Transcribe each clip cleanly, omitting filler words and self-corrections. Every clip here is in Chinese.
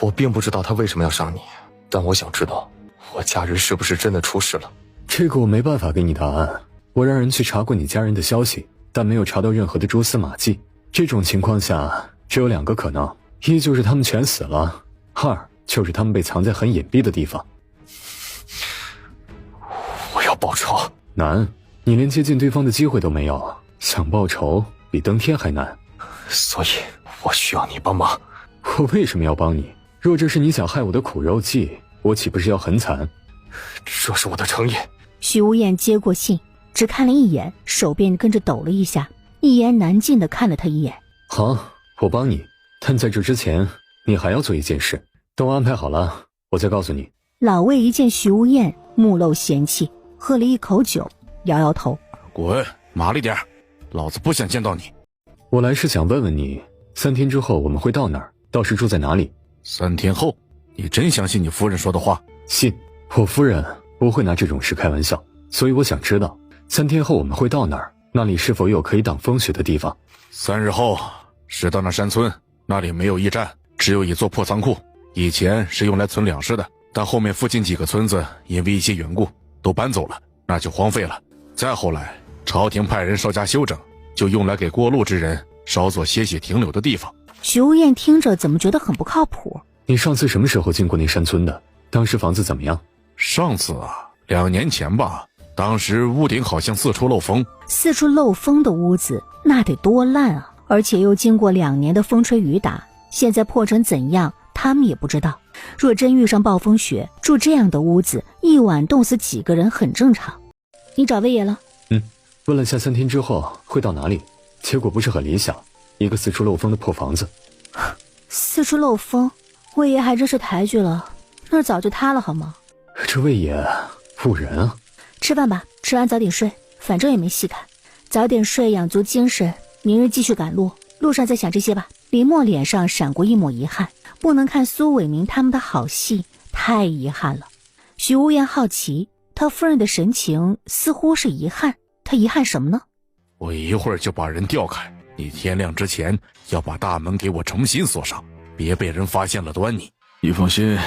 我并不知道他为什么要杀你，但我想知道，我家人是不是真的出事了？这个我没办法给你答案。我让人去查过你家人的消息，但没有查到任何的蛛丝马迹。这种情况下，只有2个可能：一就是他们全死了，2就是他们被藏在很隐蔽的地方。我要报仇。难，你连接近对方的机会都没有，想报仇比登天还难。所以我需要你帮忙。我为什么要帮你？若这是你想害我的苦肉计，我岂不是要很惨？这是我的诚意。许无厌接过信，只看了一眼，手便跟着抖了一下，一言难尽地看了他一眼。好，我帮你，但在这之前，你还要做一件事。等我安排好了，我再告诉你。老魏一见许无厌，目露嫌弃，喝了一口酒，摇摇头。滚，麻利点，老子不想见到你。我来是想问问你，3天之后我们会到哪儿？到时住在哪里？3天后，你真相信你夫人说的话？信，我夫人不会拿这种事开玩笑，所以我想知道，3天后我们会到哪儿？那里是否有可以挡风雪的地方？3日后是到那山村，那里没有驿站，只有一座破仓库，以前是用来存粮食的，但后面附近几个村子因为一些缘故都搬走了，那就荒废了。再后来，朝廷派人稍加修整，就用来给过路之人稍作歇息停留的地方。许无厌听着怎么觉得很不靠谱？你上次什么时候进过那山村的？当时房子怎么样？上次啊，2年前吧，当时屋顶好像四处漏风。四处漏风的屋子那得多烂啊！而且又经过2年的风吹雨打，现在破成怎样他们也不知道。若真遇上暴风雪，住这样的屋子，一晚冻死几个人很正常。你找魏爷了？问了下3天之后会到哪里，结果不是很理想，一个四处漏风的破房子。四处漏风，魏爷还真是抬举了，那儿早就塌了好吗？这魏爷误人啊！吃饭吧，吃完早点睡，反正也没戏看，早点睡养足精神，明日继续赶路，路上再想这些吧。李默脸上闪过一抹遗憾，不能看苏伟明他们的好戏，太遗憾了。许无言好奇，他夫人的神情似乎是遗憾，他遗憾什么呢？我一会儿就把人调开，你天亮之前要把大门给我重新锁上，别被人发现了端倪。你放心，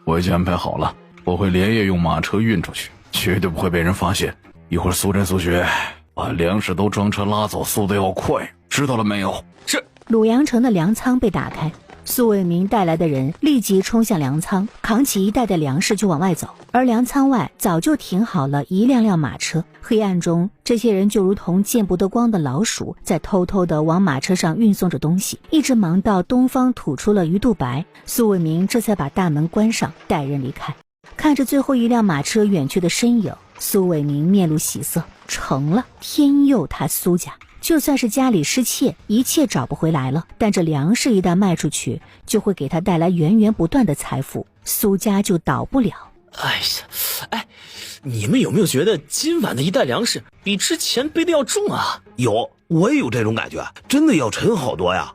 我已经安排好了，我会连夜用马车运出去，绝对不会被人发现。一会儿苏真苏雪把粮食都装车拉走，速度要快，知道了没有？是。鲁阳城的粮仓被打开，苏伟明带来的人立即冲向粮仓，扛起一袋的粮食就往外走。而粮仓外早就停好了一辆辆马车，黑暗中这些人就如同见不得光的老鼠，在偷偷地往马车上运送着东西，一直忙到东方吐出了鱼肚白，苏伟明这才把大门关上，带人离开。看着最后一辆马车远去的身影，苏伟明面露喜色，成了，天佑他苏家。就算是家里失窃，一切找不回来了，但这粮食一旦卖出去，就会给他带来源源不断的财富，苏家就倒不了。哎呀，你们有没有觉得今晚的一袋粮食比之前背的要重啊？有，我也有这种感觉，真的要沉好多呀。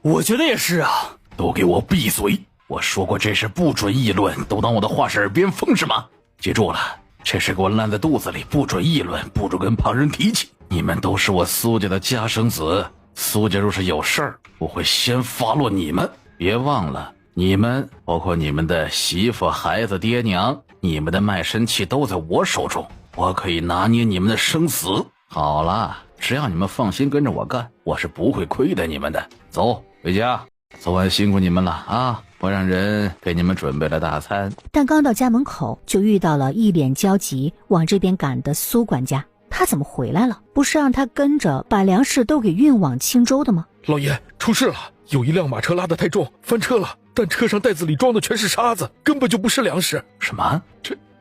我觉得也是啊。都给我闭嘴！我说过这事不准议论，都当我的话是耳边风是吗？记住了，这事给我烂在肚子里，不准议论，不准跟旁人提起。你们都是我苏家的家生子，苏家若是有事儿，我会先发落你们。别忘了，你们包括你们的媳妇、孩子、爹娘，你们的卖身契都在我手中，我可以拿捏你们的生死。好了，只要你们放心跟着我干，我是不会亏待你们的。走，回家。昨晚辛苦你们了啊！我让人给你们准备了大餐。但刚到家门口，就遇到了一脸焦急往这边赶的苏管家。他怎么回来了？不是让他跟着把粮食都给运往青州的吗？老爷，出事了，有一辆马车拉得太重，翻车了，但车上袋子里装的全是沙子，根本就不是粮食。什么？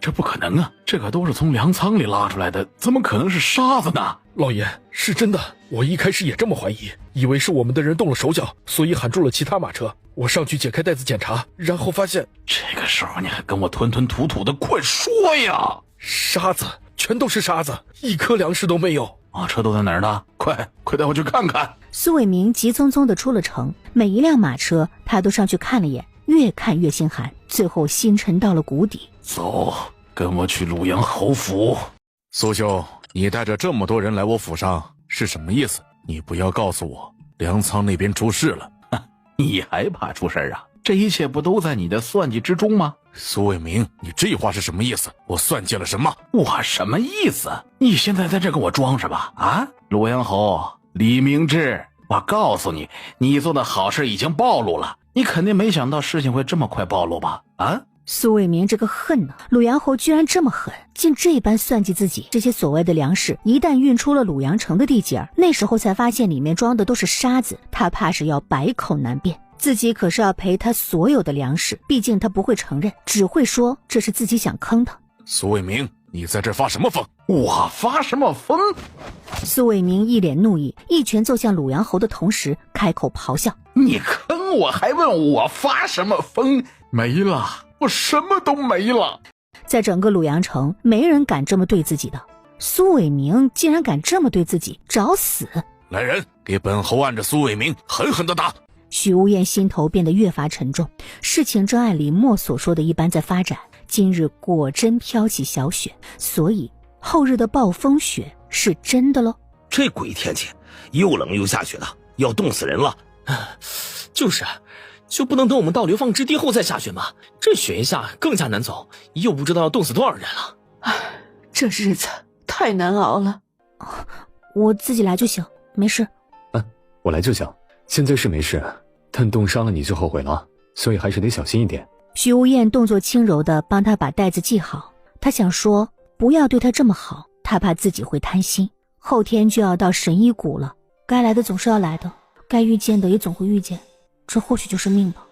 这不可能啊！这可都是从粮仓里拉出来的，怎么可能是沙子呢？老爷，是真的，我一开始也这么怀疑，以为是我们的人动了手脚，所以喊住了其他马车。我上去解开袋子检查，然后发现……这个时候你还跟我吞吞吐吐的，快说呀！沙子，全都是沙子，一颗粮食都没有。马车都在哪儿呢？快带我去看看！苏伟明急匆匆地出了城，每一辆马车他都上去看了眼，越看越心寒，最后心沉到了谷底。走，跟我去鲁阳侯府。苏兄，你带着这么多人来我府上是什么意思？你不要告诉我粮仓那边出事了。你还怕出事啊？这一切不都在你的算计之中吗？苏伟明，你这话是什么意思？我算计了什么？我什么意思？你现在在这跟我装是吧？啊，洛阳侯李明志，我告诉你，你做的好事已经暴露了，你肯定没想到事情会这么快暴露吧？啊！苏伟明这个恨呢，鲁阳侯居然这么狠，竟这般算计自己。这些所谓的粮食一旦运出了鲁阳城的地界，那时候才发现里面装的都是沙子，他怕是要百口难辩。自己可是要赔他所有的粮食，毕竟他不会承认，只会说这是自己想坑他。苏伟明，你在这发什么疯？我发什么疯？苏伟明一脸怒意，一拳揍向鲁阳侯的同时开口咆哮：你坑我还问我发什么疯？没了，我什么都没了。在整个鲁阳城没人敢这么对自己的，苏伟明竟然敢这么对自己，找死！来人，给本侯按着苏伟明狠狠地打！许无厌心头变得越发沉重，事情正按李默所说的一般在发展，今日果真飘起小雪，所以后日的暴风雪是真的咯。这鬼天气，又冷又下雪的，要冻死人了。就是啊，就不能等我们到流放之地后再下雪吗？这雪一下更加难走，又不知道要冻死多少人了。唉，这日子太难熬了。我自己来就行，没事。我来就行。现在是没事，但冻伤了你就后悔了，所以还是得小心一点。许无厌动作轻柔地帮他把带子系好，他想说不要对他这么好，他怕自己会贪心。后天就要到神医谷了，该来的总是要来的，该遇见的也总会遇见，这或许就是命吧。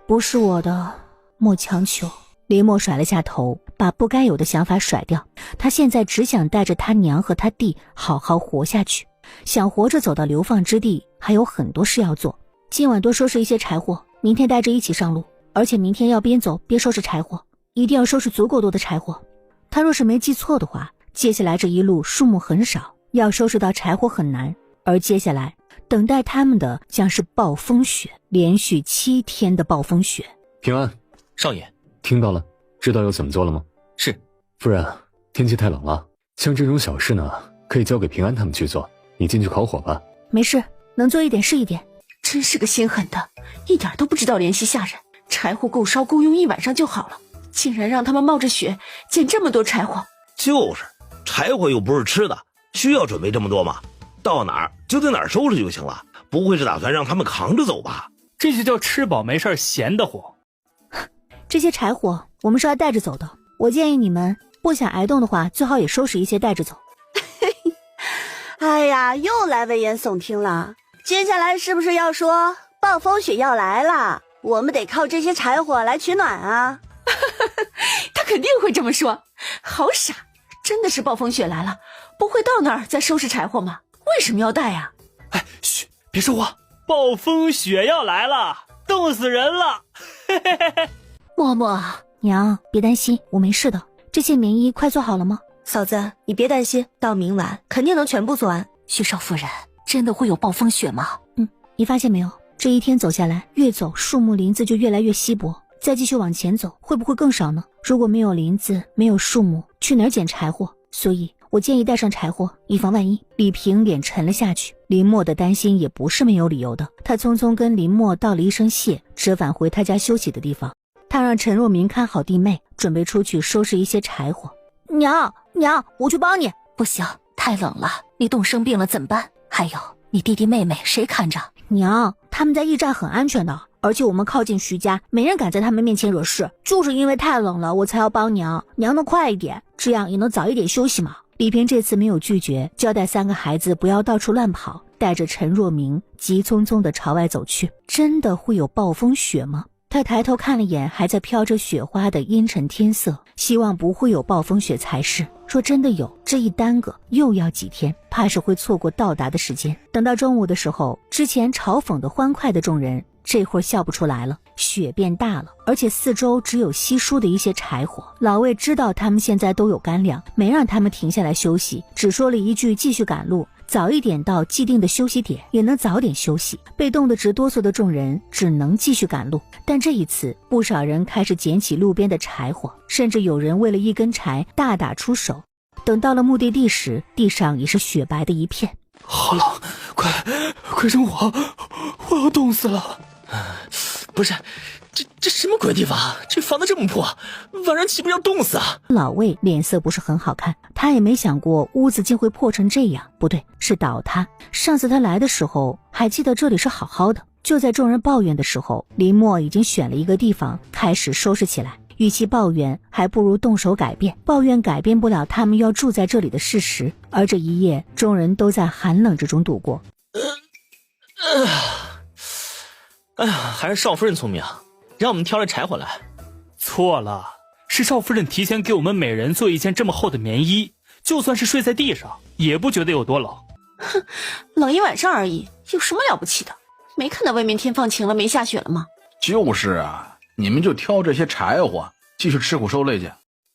不是我的，莫强求。林默甩了下头，把不该有的想法甩掉。他现在只想带着他娘和他弟好好活下去，想活着走到流放之地，还有很多事要做。今晚多收拾一些柴火，明天带着一起上路，而且明天要边走边收拾柴火，一定要收拾足够多的柴火。他若是没记错的话，接下来这一路树木很少，要收拾到柴火很难，而接下来等待他们的将是暴风雪，连续7天的暴风雪。平安，少爷，听到了，知道要怎么做了吗？是。夫人，天气太冷了，像这种小事呢，可以交给平安他们去做，你进去烤火吧。没事，能做一点是一点。真是个心狠的，一点都不知道怜惜下人。柴火够烧够用1晚上就好了，竟然让他们冒着雪捡这么多柴火。就是，柴火又不是吃的，需要准备这么多吗？到哪儿就在哪儿收拾就行了，不会是打算让他们扛着走吧？这就叫吃饱没事闲的慌。这些柴火我们是要带着走的，我建议你们不想挨冻的话，最好也收拾一些带着走。哎呀，又来危言耸听了。接下来是不是要说暴风雪要来了，我们得靠这些柴火来取暖啊？他肯定会这么说，好傻，真的是暴风雪来了，不会到那儿再收拾柴火吗？为什么要带啊？哎，嘘，别说话，暴风雪要来了，冻死人了。默默，娘，别担心，我没事的。这些棉衣快做好了吗？嫂子，你别担心，到明晚肯定能全部做完。徐少夫人，真的会有暴风雪吗？你发现没有，这一天走下来，越走树木林子就越来越稀薄，再继续往前走，会不会更少呢？如果没有林子，没有树木，去哪儿捡柴火？所以我建议带上柴火，以防万一。李平脸沉了下去，林默的担心也不是没有理由的。他匆匆跟林默道了一声谢，折返回他家休息的地方。他让陈若明看好弟妹，准备出去收拾一些柴火。娘，我去帮你。不行，太冷了，你冻生病了怎么办？还有你弟弟妹妹谁看着？娘，他们在驿站很安全的，而且我们靠近徐家，没人敢在他们面前惹事。就是因为太冷了，我才要帮娘能快一点，这样也能早一点休息嘛。李平这次没有拒绝，交代3个孩子不要到处乱跑，带着陈若明急匆匆地朝外走去。真的会有暴风雪吗？他抬头看了眼还在飘着雪花的阴沉天色，希望不会有暴风雪才是。若真的有，这一耽搁又要几天，怕是会错过到达的时间。等到中午的时候，之前嘲讽的欢快的众人这会儿笑不出来了。雪变大了，而且四周只有稀疏的一些柴火。老魏知道他们现在都有干粮，没让他们停下来休息，只说了一句继续赶路，早一点到既定的休息点，也能早点休息。被冻得直哆嗦的众人只能继续赶路。但这一次，不少人开始捡起路边的柴火，甚至有人为了一根柴大打出手。等到了目的地时，地上已是雪白的一片。好冷，快生火，我要冻死了。不是，这什么鬼地方？这房子这么破，晚上岂不要冻死啊？老魏脸色不是很好看，他也没想过屋子竟会破成这样，不对，是倒塌。上次他来的时候还记得这里是好好的，就在众人抱怨的时候，林默已经选了一个地方开始收拾起来。与其抱怨，还不如动手改变。抱怨改变不了他们要住在这里的事实，而这一夜众人都在寒冷之中度过。哎呀，还是少夫人聪明啊，让我们挑着柴火来。错了，是少夫人提前给我们每人做一件这么厚的棉衣，就算是睡在地上也不觉得有多冷。哼，冷一晚上而已，有什么了不起的？没看到外面天放晴了，没下雪了吗？就是啊，你们就挑这些柴火继续吃苦受累去。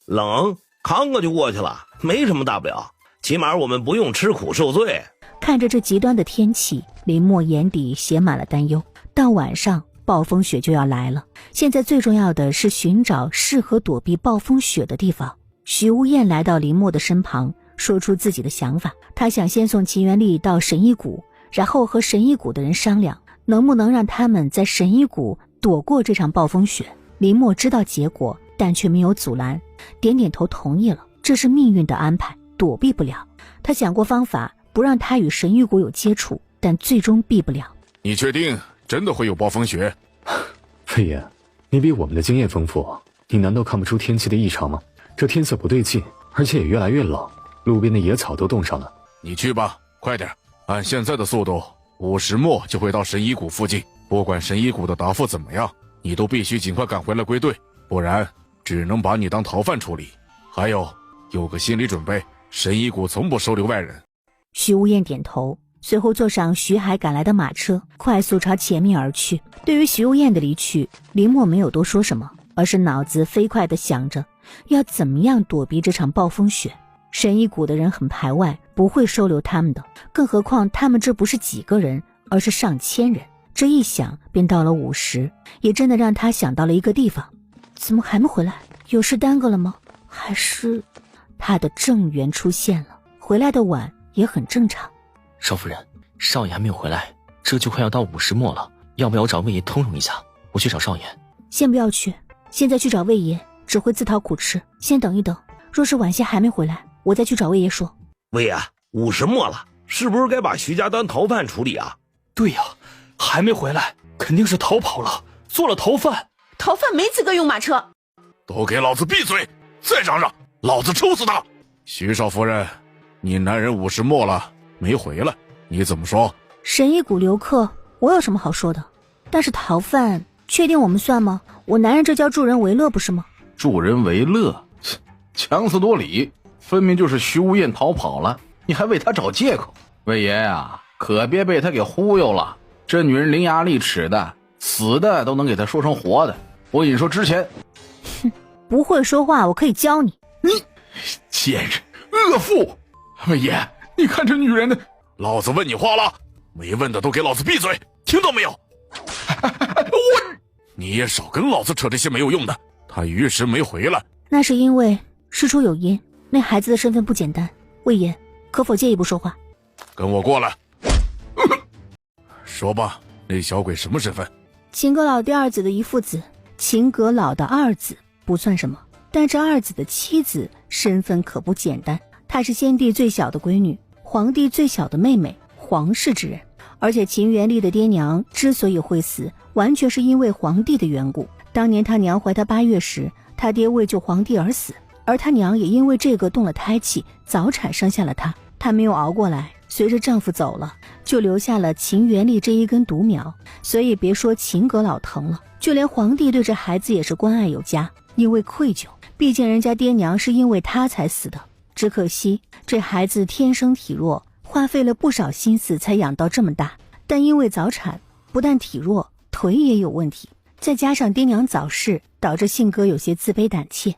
冷扛过就过去了，没什么大不了，起码我们不用吃苦受罪。看着这极端的天气，林默眼底写满了担忧。到晚上暴风雪就要来了，现在最重要的是寻找适合躲避暴风雪的地方。许无厌来到林默的身旁，说出自己的想法。他想先送秦元丽到神医谷，然后和神医谷的人商量，能不能让他们在神医谷躲过这场暴风雪。林默知道结果，但却没有阻拦，点点头同意了。这是命运的安排，躲避不了。他想过方法不让他与神医谷有接触，但最终避不了。你确定真的会有暴风雪？飞爷，你比我们的经验丰富，你难道看不出天气的异常吗？这天色不对劲，而且也越来越冷，路边的野草都冻上了。你去吧，快点，按现在的速度，5时末就会到神医谷附近。不管神医谷的答复怎么样，你都必须尽快赶回来归队，不然只能把你当逃犯处理。还有个心理准备，神医谷从不收留外人。徐无厌点头，随后坐上徐海赶来的马车，快速朝前面而去。对于徐无厌的离去，林默没有多说什么，而是脑子飞快地想着要怎么样躲避这场暴风雪。神医谷的人很排外，不会收留他们的，更何况他们这不是几个人，而是上千人。这一想便到了5时，也真的让他想到了一个地方。怎么还没回来？有事耽搁了吗？还是他的正缘出现了？回来的晚也很正常。少夫人，少爷还没有回来，这就快要到5时末了，要不要找魏爷通融一下？我去找少爷。先不要去，现在去找魏爷只会自讨苦吃，先等一等，若是晚些还没回来，我再去找魏爷说。魏爷，5时末了，是不是该把徐家当逃犯处理啊？对呀，还没回来，肯定是逃跑了，做了逃犯。逃犯没资格用马车。都给老子闭嘴！再嚷嚷，老子抽死他！徐少夫人，你男人5时末了没回来，你怎么说？神医谷留客，我有什么好说的？但是逃犯，确定我们算吗？我男人这叫助人为乐，不是吗？助人为乐，强词夺理，分明就是徐无厌逃跑了，你还为他找借口。魏爷啊，可别被他给忽悠了，这女人伶牙俐齿的，死的都能给他说成活的。我跟你说，之前哼，不会说话我可以教你。你贱人，恶妇！魏爷，你看这女人的。老子问你话了，没问的都给老子闭嘴，听到没有？你也少跟老子扯这些没有用的。他余时没回来，那是因为事出有因，那孩子的身份不简单。魏爷，可否借一步说话？跟我过来。说吧，那小鬼什么身份？秦阁老第二子的一父子。秦阁老的二子不算什么，但这二子的妻子身份可不简单。她是先帝最小的闺女，皇帝最小的妹妹，皇室之人。而且秦元丽的爹娘之所以会死，完全是因为皇帝的缘故。当年他娘怀他8月时，他爹为救皇帝而死，而他娘也因为这个动了胎气，早产生下了他。她没有熬过来，随着丈夫走了，就留下了秦元丽这一根独苗。所以别说秦阁老疼了，就连皇帝对这孩子也是关爱有加，因为愧疚，毕竟人家爹娘是因为他才死的。只可惜这孩子天生体弱，花费了不少心思才养到这么大，但因为早产，不但体弱，腿也有问题，再加上爹娘早逝，导致性格有些自卑胆怯。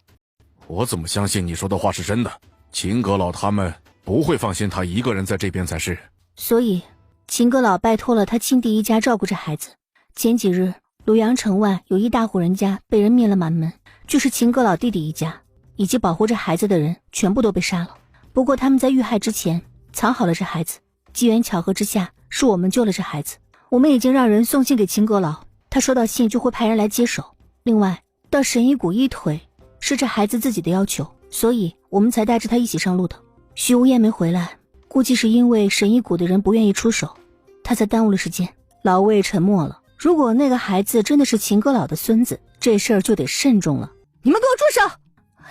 我怎么相信你说的话是真的？秦阁老他们不会放心他一个人在这边才是。所以秦阁老拜托了他亲弟一家照顾这孩子。前几日鲁阳城外有一大户人家被人灭了满门，就是秦阁老弟弟一家以及保护这孩子的人全部都被杀了。不过他们在遇害之前藏好了这孩子，机缘巧合之下是我们救了这孩子。我们已经让人送信给秦阁老，他他收到信就会派人来接手。另外，到神医谷医腿是这孩子自己的要求，所以我们才带着他一起上路的。徐无厌没回来，估计是因为神医谷的人不愿意出手，他才耽误了时间。老魏沉默了。如果那个孩子真的是秦阁老的孙子，这事儿就得慎重了。你们给我住手！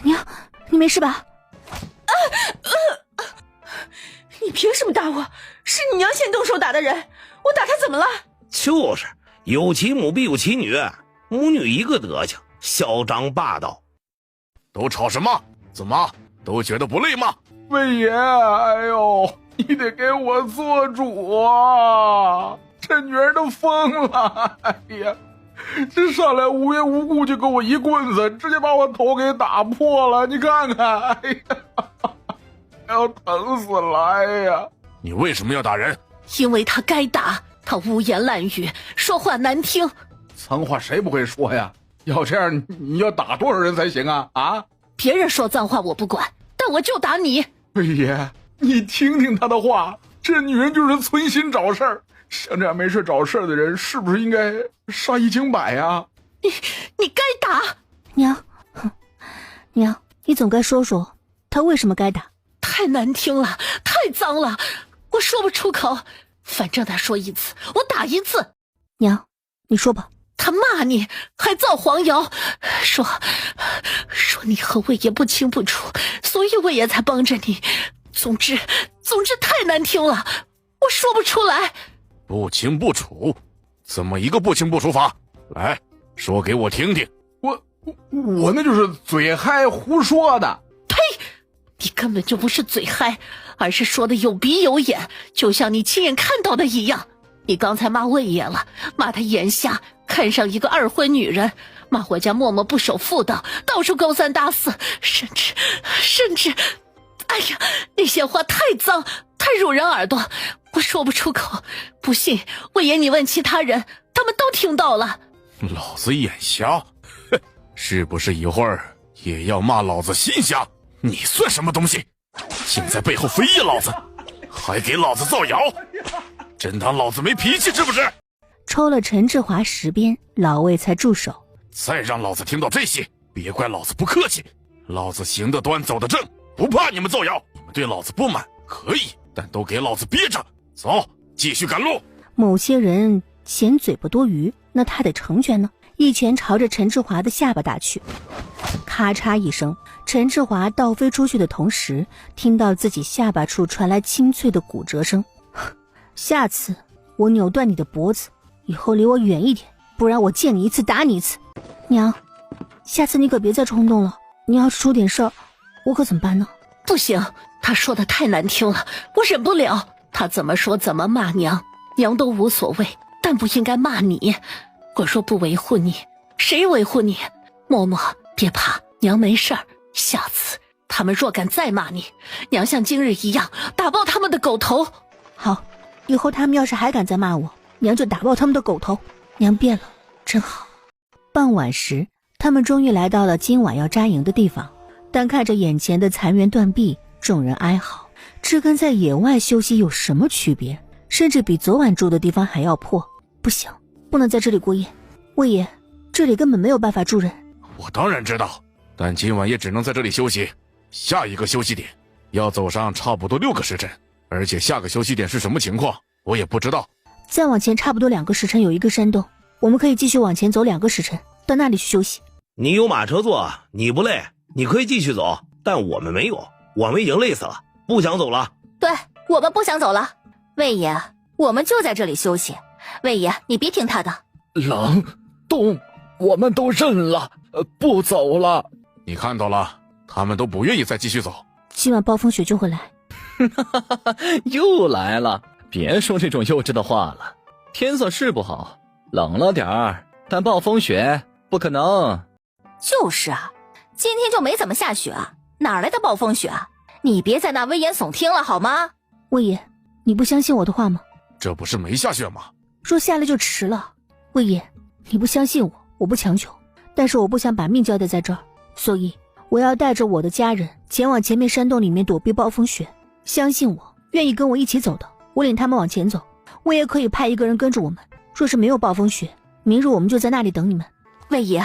娘，你没事吧？你凭什么打我？是你娘先动手打的人，我打他怎么了？就是有其母必有其女，母女一个德行，嚣张霸道。都吵什么？怎么都觉得不累吗？魏爷，哎呦，你得给我做主啊！这女儿都疯了，哎呀，这上来无缘无故就给我一棍子，直接把我头给打破了，你看看，哎呀，要疼死了，哎呀！你为什么要打人？因为他该打，他污言烂语，说话难听。脏话谁不会说呀？要这样，你要打多少人才行啊？啊！别人说脏话我不管，但我就打你。魏爷，你听听他的话，这女人就是存心找事儿。像这样没事找事儿的人，是不是应该杀一儆百呀？你该打。娘，娘，你总该说说他为什么该打。太难听了，太脏了，我说不出口。反正他说一次，我打一次。娘，你说吧。他骂你，还造黄谣，说你和魏爷不清不楚，所以魏爷才帮着你。总之太难听了，我说不出来。不清不楚？怎么一个不清不楚法？来说给我听听。我那就是嘴嗨胡说的。呸！你根本就不是嘴嗨，而是说的有鼻有眼，就像你亲眼看到的一样。你刚才骂魏爷了，骂他眼瞎，看上一个二婚女人，骂我家默默不守妇道，到处勾三搭四，甚至，哎呀，那些话太脏，太入人耳朵，我说不出口。不信，魏爷你问其他人，他们都听到了。老子眼瞎？哼，是不是一会儿也要骂老子心瞎？你算什么东西？竟在背后非议老子，还给老子造谣，真当老子没脾气是不是？抽了陈志华10鞭，老魏才住手。再让老子听到这些，别怪老子不客气。老子行得端，走得正，不怕你们造谣。你们对老子不满可以，但都给老子憋着。走，继续赶路。某些人嫌嘴巴多余，那他得成全呢。一拳朝着陈志华的下巴打去，咔嚓一声，陈志华倒飞出去的同时，听到自己下巴处传来清脆的骨折声。下次我扭断你的脖子，以后离我远一点，不然我见你一次打你一次。娘，下次你可别再冲动了，你要是出点事儿，我可怎么办呢？不行，他说的太难听了，我忍不了。他怎么说怎么骂娘都无所谓，但不应该骂你。我若不维护你，谁维护你？默默，别怕，娘没事儿。下次他们若敢再骂你，娘像今日一样打爆他们的狗头。好，以后他们要是还敢再骂我，娘就打爆他们的狗头。娘变了，真好。傍晚时，他们终于来到了今晚要扎营的地方，但看着眼前的残垣断壁，众人哀嚎。这跟在野外休息有什么区别？甚至比昨晚住的地方还要破。不行，不能在这里过夜。魏爷，这里根本没有办法住人。我当然知道，但今晚也只能在这里休息。下一个休息点要走上差不多6个时辰，而且下个休息点是什么情况我也不知道。再往前差不多2个时辰有一个山洞，我们可以继续往前走2个时辰，到那里去休息。你有马车坐，你不累，你可以继续走，但我们没有，我们已经累死了，不想走了。对，我们不想走了。魏爷，我们就在这里休息。魏爷，你别听他的。冷冻，我们都认了，不走了。你看到了，他们都不愿意再继续走。今晚暴风雪就会来。又来了，别说这种幼稚的话了。天色是不好，冷了点儿，但暴风雪不可能。就是啊，今天就没怎么下雪，哪来的暴风雪啊？你别在那危言耸听了好吗？魏爷，你不相信我的话吗？这不是没下雪吗？若下了就迟了。魏爷，你不相信我，我不强求，但是我不想把命交代在这儿，所以我要带着我的家人前往前面山洞里面躲避暴风雪。相信我，愿意跟我一起走的，我领他们往前走。我也可以派一个人跟着我们，若是没有暴风雪，明日我们就在那里等你们。魏爷，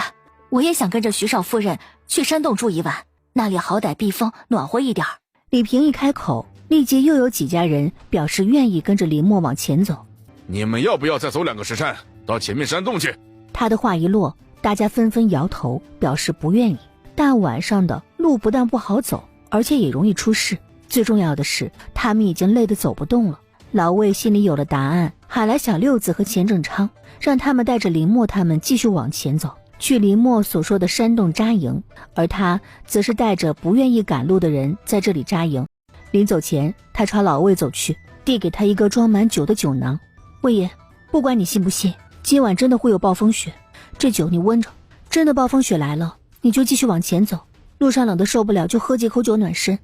我也想跟着徐少夫人去山洞住一晚，那里好歹避风暖和一点。李平一开口，立即又有几家人表示愿意跟着林默往前走。你们要不要再走2个时辰到前面山洞去？他的话一落，大家纷纷摇头表示不愿意。大晚上的路不但不好走，而且也容易出事。最重要的是，他们已经累得走不动了。老魏心里有了答案，喊来小六子和钱正昌，让他们带着林默他们继续往前走，去林默所说的山洞扎营，而他则是带着不愿意赶路的人在这里扎营。临走前，他朝老魏走去，递给他一个装满酒的酒囊。魏爷，不管你信不信，今晚真的会有暴风雪，这酒你温着，真的暴风雪来了，你就继续往前走，路上冷得受不了就喝几口酒暖身。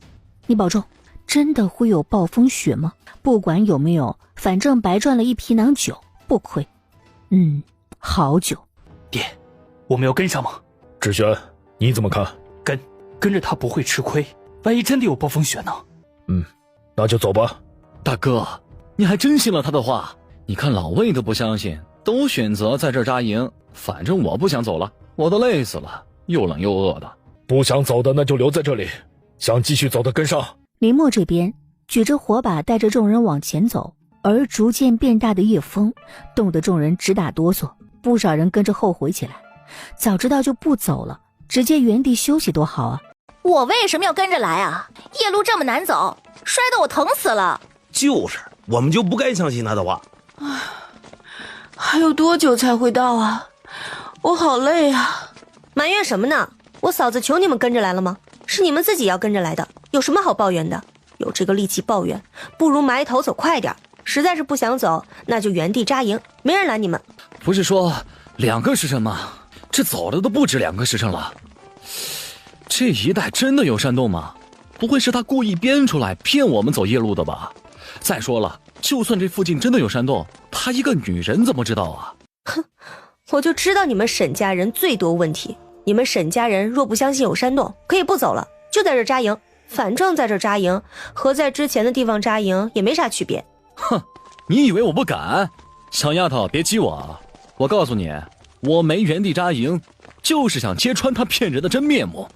你保重。真的会有暴风雪吗？不管有没有，反正白赚了一皮囊酒，不亏。好酒。爹，我们要跟上吗？志轩，你怎么看？跟着他不会吃亏，万一真的有暴风雪呢？那就走吧。大哥，你还真信了他的话？你看老魏都不相信，都选择在这儿扎营。反正我不想走了，我都累死了，又冷又饿的。不想走的那就留在这里，想继续走的跟上。林默这边举着火把带着众人往前走，而逐渐变大的夜风冻得众人直打哆嗦，不少人跟着后悔起来。早知道就不走了，直接原地休息多好啊！我为什么要跟着来啊？夜路这么难走，摔得我疼死了。就是，我们就不该相信他的话。还有多久才会到啊？我好累啊！埋怨什么呢？我嫂子求你们跟着来了吗？是你们自己要跟着来的，有什么好抱怨的？有这个力气抱怨，不如埋头走快点。实在是不想走，那就原地扎营，没人拦你们。不是说2个时辰吗？这走的都不止2个时辰了。这一带真的有山洞吗？不会是他故意编出来骗我们走夜路的吧？再说了，就算这附近真的有山洞，她一个女人怎么知道啊？哼，我就知道你们沈家人最多问题。你们沈家人若不相信有山洞，可以不走了，就在这扎营。反正在这扎营和在之前的地方扎营也没啥区别。哼，你以为我不敢？小丫头，别激我啊！我告诉你，我没原地扎营，就是想揭穿他骗人的真面目。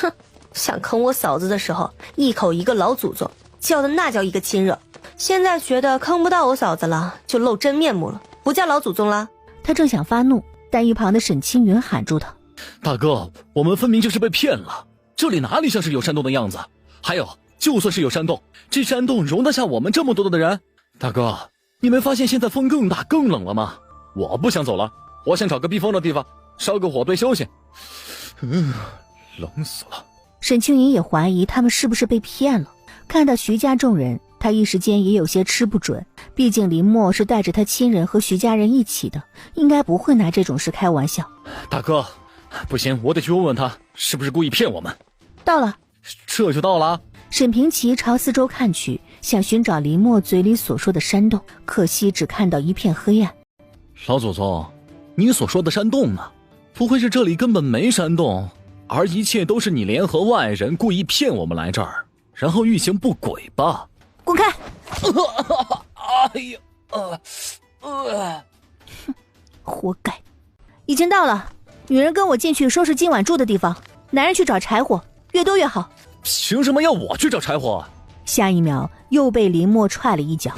哼，想坑我嫂子的时候，一口一个老祖宗，叫的那叫一个亲热。现在觉得坑不到我嫂子了，就露真面目了，不叫老祖宗了。他正想发怒，但一旁的沈青云喊住他：大哥，我们分明就是被骗了，这里哪里像是有山洞的样子？还有，就算是有山洞，这山洞容得下我们这么多的人？大哥，你没发现现在风更大更冷了吗？我不想走了，我想找个避风的地方，烧个火堆休息。冷死了。沈青云也怀疑他们是不是被骗了。看到徐家众人，他一时间也有些吃不准，毕竟林默是带着他亲人和徐家人一起的，应该不会拿这种事开玩笑。大哥，不行，我得去问问他是不是故意骗我们。到了，这就到了。沈平奇朝四周看去，想寻找林默嘴里所说的山洞，可惜只看到一片黑暗。老祖宗，你所说的山洞呢？不会是这里根本没山洞，而一切都是你联合外人故意骗我们来这儿，然后欲行不轨吧？滚开！哎呀，活该！已经到了，女人跟我进去收拾今晚住的地方，男人去找柴火，越多越好。凭什么要我去找柴火？下一秒又被林默踹了一脚。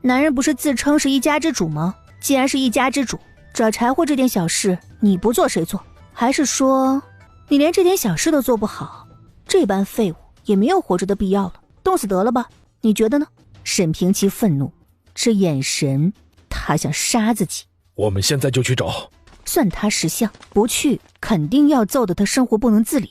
男人不是自称是一家之主吗？既然是一家之主，找柴火这点小事你不做谁做？还是说你连这点小事都做不好？这般废物也没有活着的必要了，冻死得了吧？你觉得呢？沈平奇愤怒，这眼神他想杀自己。我们现在就去找。算他识相，不去肯定要揍得他生活不能自理。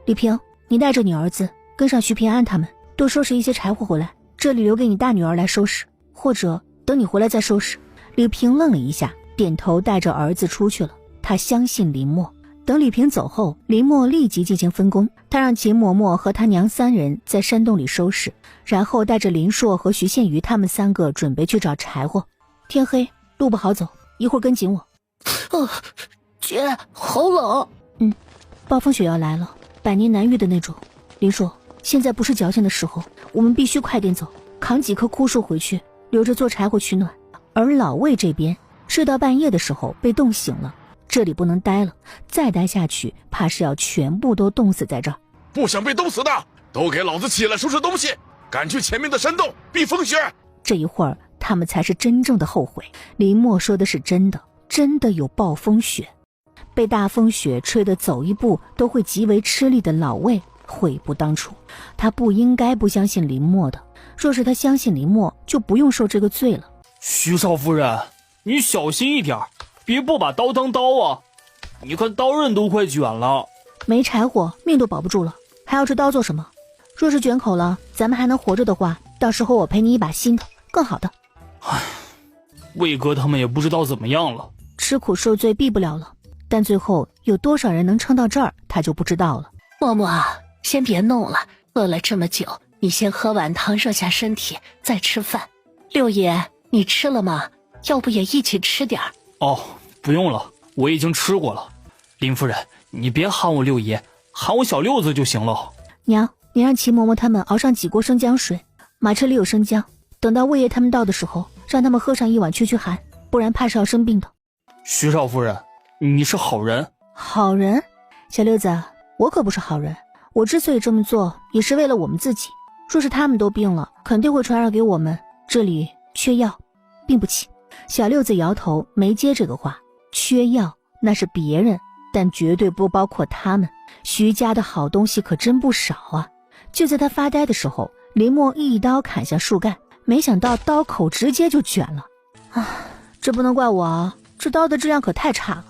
李平，你带着你儿子跟上徐平安他们，多收拾一些柴火回来，这里留给你大女儿来收拾，或者等你回来再收拾。李平愣了一下，点头带着儿子出去了。他相信林默。等李平走后，林默立即进行分工，他让秦嬷嬷和他娘3人在山洞里收拾，然后带着林硕和徐宪瑜他们3个准备去找柴火。天黑，路不好走，一会儿跟紧我。姐，好冷。暴风雪要来了，百年难遇的那种。林硕，现在不是矫情的时候，我们必须快点走，扛几棵枯树回去，留着做柴火取暖。而老魏这边睡到半夜的时候被冻醒了，这里不能待了，再待下去怕是要全部都冻死在这儿。不想被冻死的，都给老子起来收拾东西，赶去前面的山洞避风雪。这一会儿他们才是真正的后悔，林默说的是真的，真的有暴风雪。被大风雪吹得走一步都会极为吃力的老魏悔不当初，他不应该不相信林默的，若是他相信林默，就不用受这个罪了。徐少夫人，你小心一点，别不把刀当刀啊！你看刀刃都快卷了。没柴火，命都保不住了，还要这刀做什么？若是卷口了，咱们还能活着的话，到时候我赔你一把新的，更好的。唉，魏哥他们也不知道怎么样了，吃苦受罪避不了了，但最后有多少人能撑到这儿，他就不知道了。默默，先别弄了，饿了这么久，你先喝碗汤热下身体，再吃饭。六爷，你吃了吗？要不也一起吃点儿？哦，不用了，我已经吃过了。林夫人，你别喊我六爷，喊我小六子就行了。娘，你让齐嬷嬷他们熬上几锅生姜水，马车里有生姜，等到魏爷他们到的时候，让他们喝上一碗驱寒，不然怕是要生病的。徐少夫人，你是好人。好人？小六子，我可不是好人，我之所以这么做，也是为了我们自己。若是他们都病了，肯定会传染给我们，这里缺药，病不起。小六子摇头没接这个话，缺药那是别人，但绝对不包括他们。徐家的好东西可真不少啊！就在他发呆的时候，林默一刀砍向树干，没想到刀口直接就卷了。这不能怪我啊，这刀的质量可太差了。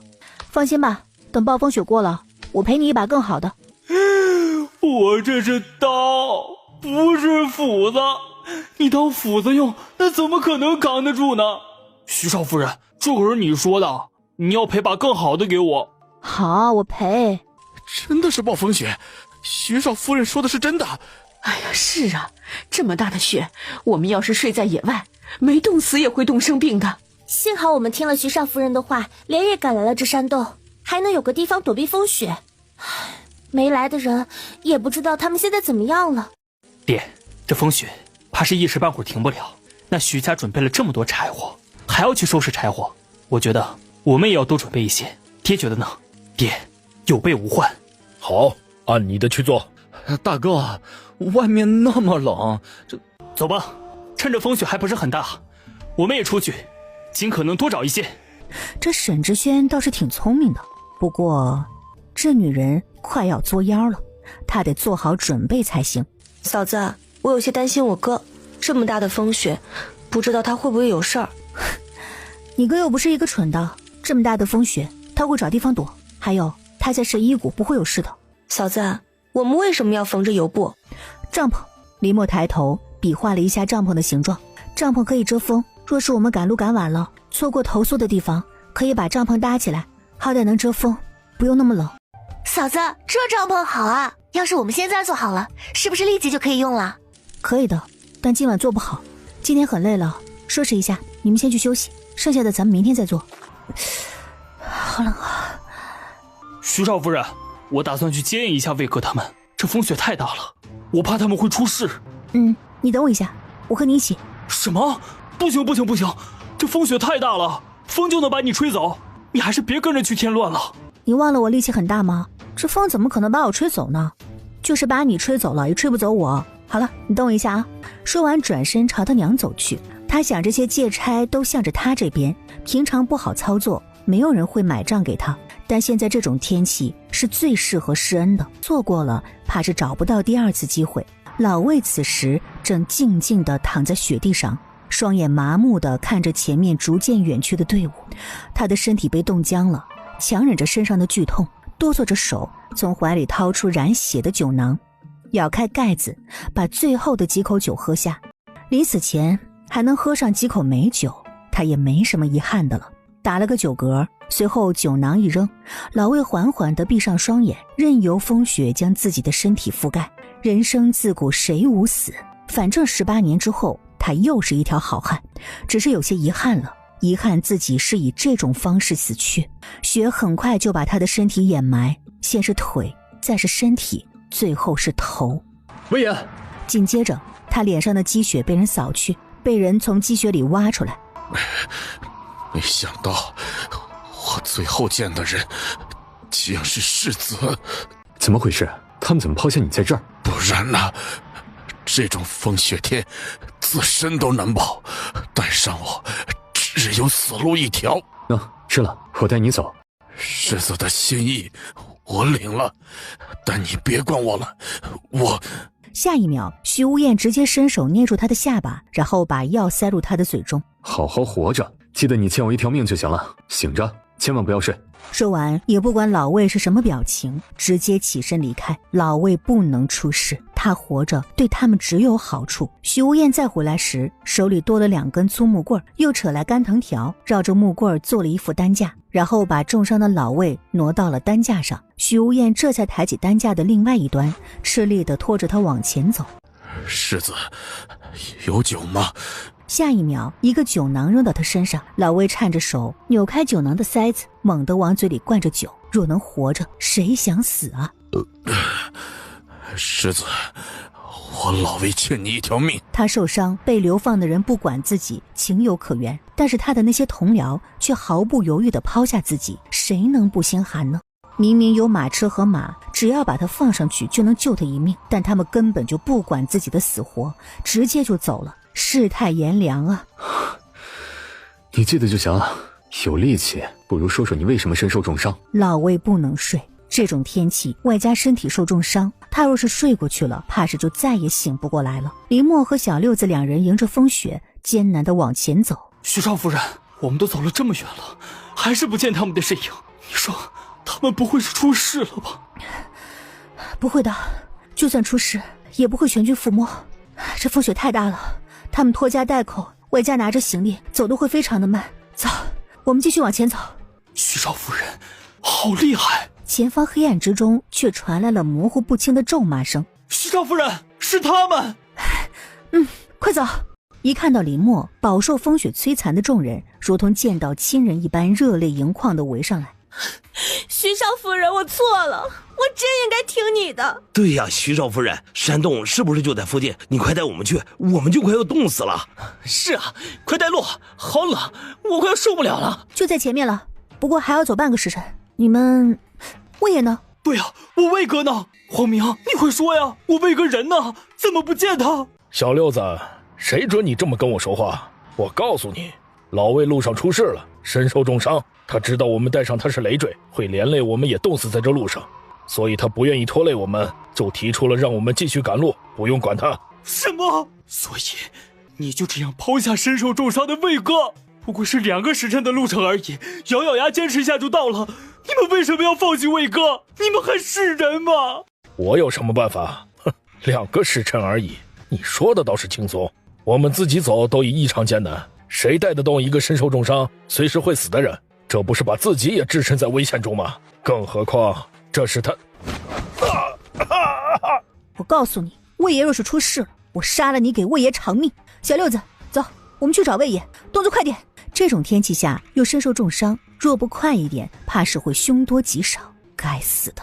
放心吧，等暴风雪过了，我赔你一把更好的。我这是刀，不是斧子，你当斧子用，那怎么可能扛得住呢？徐少夫人，这可是你说的，你要赔把更好的给我。好，我赔。真的是暴风雪，徐少夫人说的是真的。哎呀，是啊，这么大的雪，我们要是睡在野外，没冻死也会冻生病的。幸好我们听了徐少夫人的话，连夜赶来了这山洞，还能有个地方躲避风雪。没来的人也不知道他们现在怎么样了。爹，这风雪怕是一时半会儿停不了。那徐家准备了这么多柴火，还要去收拾柴火，我觉得我们也要多准备一些。爹觉得呢？爹，有备无患。好，按你的去做。大哥，外面那么冷，这走吧，趁着风雪还不是很大，我们也出去，尽可能多找一些。这沈之轩倒是挺聪明的，不过这女人快要作妖了，她得做好准备才行。嫂子，我有些担心我哥，这么大的风雪，不知道他会不会有事儿。你哥又不是一个蠢的，这么大的风雪他会找地方躲，还有他在神医谷不会有事的。嫂子，我们为什么要缝着油布？帐篷。林默抬头比划了一下帐篷的形状，帐篷可以遮风，若是我们赶路赶晚了，错过投宿的地方，可以把帐篷搭起来，好歹能遮风，不用那么冷。嫂子，这帐篷好啊，要是我们现在做好了，是不是立即就可以用了？可以的，但今晚做不好，今天很累了，收拾一下，你们先去休息，剩下的咱们明天再做。好冷啊。徐少夫人，我打算去接应一下魏哥他们，这风雪太大了，我怕他们会出事。你等我一下，我和你一起。什么？不行不行不行，这风雪太大了，风就能把你吹走，你还是别跟着去添乱了。你忘了我力气很大吗？这风怎么可能把我吹走呢？就是把你吹走了，也吹不走我。好了，你等我一下啊。说完转身朝他娘走去。他想这些借差都向着他这边，平常不好操作，没有人会买账给他，但现在这种天气是最适合施恩的，错过了怕是找不到第二次机会。老魏此时正静静地躺在雪地上，双眼麻木地看着前面逐渐远去的队伍，他的身体被冻僵了，强忍着身上的剧痛，哆嗦着手从怀里掏出染血的酒囊，咬开盖子，把最后的几口酒喝下。临死前还能喝上几口美酒，他也没什么遗憾的了。打了个酒嗝，随后酒囊一扔，老魏缓缓地闭上双眼，任由风雪将自己的身体覆盖。人生自古谁无死，反正18年之后他又是一条好汉，只是有些遗憾了，遗憾自己是以这种方式死去。雪很快就把他的身体掩埋，先是腿，再是身体，最后是头。魏爷，紧接着他脸上的积雪被人扫去，被人从积雪里挖出来，没想到我最后见的人竟是世子。怎么回事？他们怎么抛下你在这儿？不然呢？这种风雪天，自身都难保，带上我，只有死路一条。是了，我带你走。世子的心意我领了，但你别管我了，我……下一秒，徐无厌直接伸手捏住他的下巴，然后把药塞入他的嘴中。好好活着，记得你欠我一条命就行了。醒着，千万不要睡。说完，也不管老魏是什么表情，直接起身离开。老魏不能出事，他活着对他们只有好处。徐无厌再回来时，手里多了2根粗木棍，又扯来干藤条，绕着木棍做了一副担架，然后把重伤的老魏挪到了担架上。徐无厌这才抬起担架的另外一端，吃力地拖着他往前走。世子，有酒吗？下一秒，一个酒囊扔到他身上，老魏颤着手扭开酒囊的塞子，猛地往嘴里灌着酒。若能活着，谁想死啊？世子，我老魏欠你一条命。他受伤被流放的人不管自己，情有可原，但是他的那些同僚却毫不犹豫地抛下自己，谁能不心寒呢？明明有马车和马，只要把他放上去就能救他一命，但他们根本就不管自己的死活，直接就走了。世态炎凉啊！你记得就行了。有力气，不如说说你为什么身受重伤。老魏不能睡，这种天气外加身体受重伤，他若是睡过去了，怕是就再也醒不过来了。林默和小六子两人迎着风雪，艰难地往前走。徐少夫人，我们都走了这么远了，还是不见他们的身影。你说，他们不会是出事了吧？不会的，就算出事，也不会全军覆没。这风雪太大了。他们拖家带口，外加拿着行李，走得会非常的慢。走，我们继续往前走。徐少夫人，好厉害！前方黑暗之中却传来了模糊不清的咒骂声。徐少夫人，是他们！快走！一看到林默，饱受风雪摧残的众人如同见到亲人一般，热泪盈眶地围上来。徐少夫人，我错了，我真应该听你的。对呀，徐少夫人，山洞是不是就在附近？你快带我们去，我们就快要冻死了。是啊，快带路，好冷，我快要受不了了。就在前面了，不过还要走半个时辰。你们，魏爷呢？对呀，我魏哥呢？黄明，你快说呀，我魏哥人呢？怎么不见他？小六子，谁准你这么跟我说话？我告诉你，老魏路上出事了，身受重伤。他知道我们带上他是累赘，会连累我们也冻死在这路上，所以他不愿意拖累我们，就提出了让我们继续赶路，不用管他。什么？所以你就这样抛下身受重伤的魏哥？不过是2个时辰的路程而已，咬咬牙坚持一下就到了。你们为什么要放弃魏哥？你们还是人吗？我有什么办法？哼，2个时辰而已，你说的倒是轻松。我们自己走都已异常艰难，谁带得动一个身受重伤、随时会死的人？这不是把自己也置身在危险中吗？更何况这是他……我告诉你，魏爷若是出事了，我杀了你，给魏爷偿命。小六子，走，我们去找魏爷，动作快点。这种天气下又身受重伤，若不快一点，怕是会凶多吉少。该死的，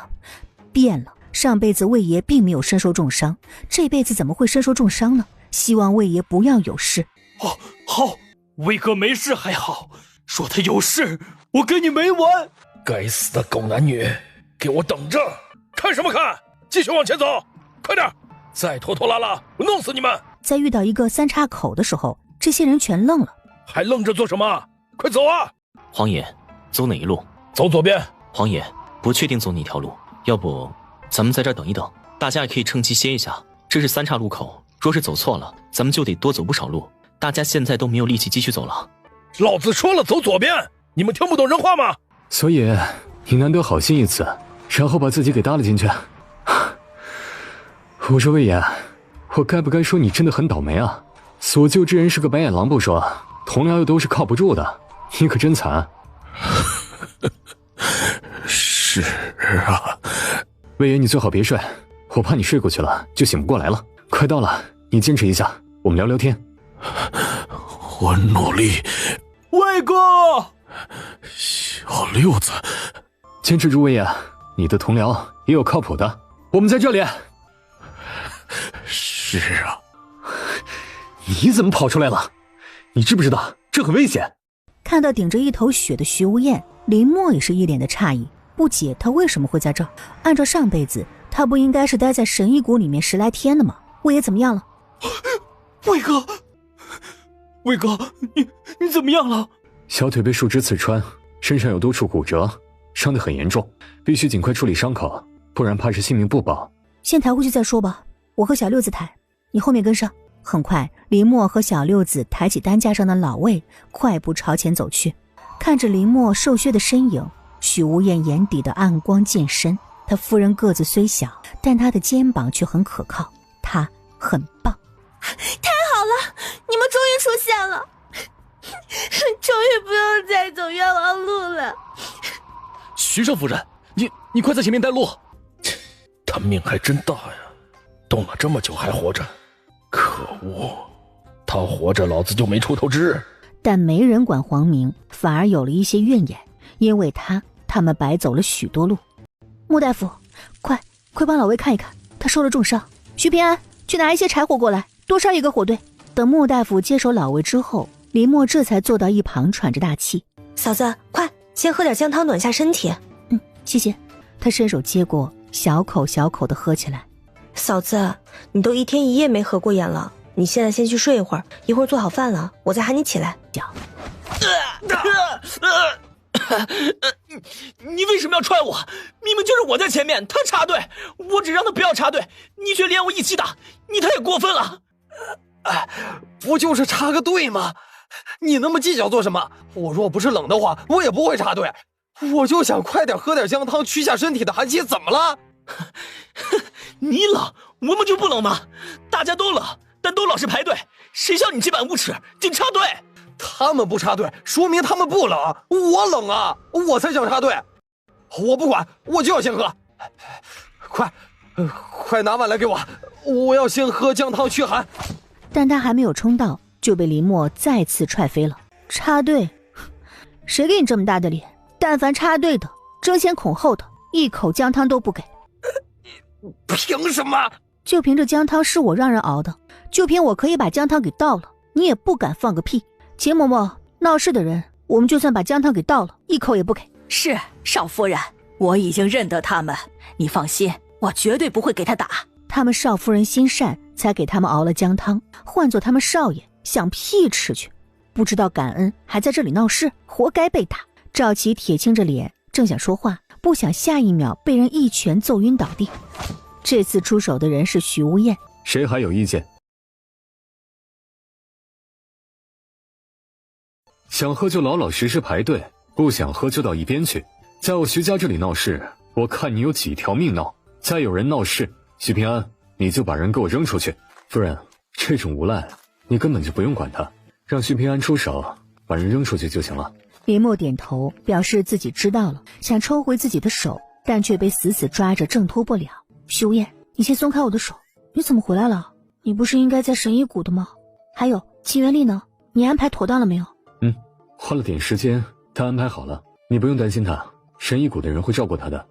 变了。上辈子魏爷并没有身受重伤，这辈子怎么会身受重伤呢？希望魏爷不要有事。哦，好，魏哥没事还好。说他有事，我跟你没完！该死的狗男女，给我等着！看什么看？继续往前走，快点！再拖拖拉拉，我弄死你们！在遇到一个3岔口的时候，这些人全愣了。还愣着做什么？快走啊！黄爷，走哪一路？走左边。黄爷，不确定走哪条路，要不咱们在这儿等一等，大家也可以趁机歇一下。这是3岔路口，若是走错了，咱们就得多走不少路。大家现在都没有力气继续走了。老子说了走左边，你们听不懂人话吗？所以你难得好心一次，然后把自己给搭了进去。我说魏爷，我该不该说你真的很倒霉啊？所救之人是个白眼狼不说，同僚又都是靠不住的，你可真惨。是啊，魏爷你最好别睡，我怕你睡过去了就醒不过来了。快到了，你坚持一下，我们聊聊天。我努力。魏哥，小六子，坚持住魏爷，你的同僚也有靠谱的，我们在这里。是啊。你怎么跑出来了？你知不知道这很危险。看到顶着一头血的徐无厌，林默也是一脸的诧异，不解他为什么会在这儿。按照上辈子，他不应该是待在神医谷里面10来天的吗？魏爷怎么样了？魏哥，你怎么样了？小腿被树枝刺穿，身上有多处骨折，伤得很严重，必须尽快处理伤口，不然怕是性命不保。先抬回去再说吧，我和小六子抬，你后面跟上。很快，林默和小六子抬起担架上的老魏，快步朝前走去。看着林默瘦削的身影，许无厌眼底的暗光渐深。他夫人个子虽小，但她的肩膀却很可靠，她很棒。太好了，你们终于出现了，终于不用再走冤枉路了。徐少夫人，你快在前面带路。他命还真大呀，动了这么久还活着，可恶！他活着，老子就没出头之日。但没人管黄明，反而有了一些怨言，因为他们白走了许多路。穆大夫，快帮老魏看一看，他受了重伤。徐平安，去拿一些柴火过来，多烧一个火堆。等穆大夫接手老魏之后，林默这才坐到一旁喘着大气。嫂子，快先喝点姜汤暖下身体。谢谢。他伸手接过，小口小口地喝起来。嫂子，你都1天1夜没合过眼了，你现在先去睡一会儿，一会儿做好饭了，我再喊你起来。你为什么要踹我？明明就是我在前面，他插队，我只让他不要插队，你却连我一起打，你太过分了。不就是插个队吗？你那么计较做什么？我若不是冷的话，我也不会插队。我就想快点喝点姜汤，驱下身体的寒气，怎么了？你冷，我们就不冷吗？大家都冷，但都老是排队，谁像你这般无耻，竟插队？他们不插队，说明他们不冷，我冷啊，我才想插队。我不管，我就要先喝。快拿碗来给我，我要先喝姜汤驱寒。但他还没有冲到，就被林默再次踹飞了。插队？谁给你这么大的脸？但凡插队的，争先恐后的，一口姜汤都不给。凭什么？就凭这姜汤是我让人熬的，就凭我可以把姜汤给倒了，你也不敢放个屁。钱嬷嬷，闹事的人，我们就算把姜汤给倒了，一口也不给。是，少夫人，我已经认得他们，你放心，我绝对不会给他打。他们少夫人心善，才给他们熬了姜汤，换做他们少爷想屁吃去，不知道感恩，还在这里闹事，活该被打。赵琪铁青着脸，正想说话，不想下一秒被人一拳揍晕倒地。这次出手的人是徐无厌。谁还有意见？想喝就老老实实排队，不想喝就到一边去。在我徐家这里闹事，我看你有几条命闹。再有人闹事，徐平安，你就把人给我扔出去。夫人，这种无赖你根本就不用管他，让徐平安出手把人扔出去就行了。林默点头表示自己知道了，想抽回自己的手，但却被死死抓着，挣脱不了。徐无厌，你先松开我的手。你怎么回来了？你不是应该在神医谷的吗？还有秦元丽呢？你安排妥当了没有？花了点时间，他安排好了，你不用担心他，神医谷的人会照顾他的。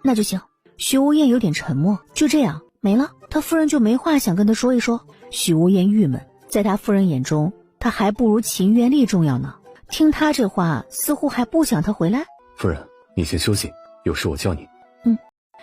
那就行。徐无厌有点沉默，就这样没了。他夫人就没话想跟他说一说？许无厌郁闷，在他夫人眼中，他还不如秦元丽重要呢。听他这话，似乎还不想他回来。夫人，你先休息，有事我叫你。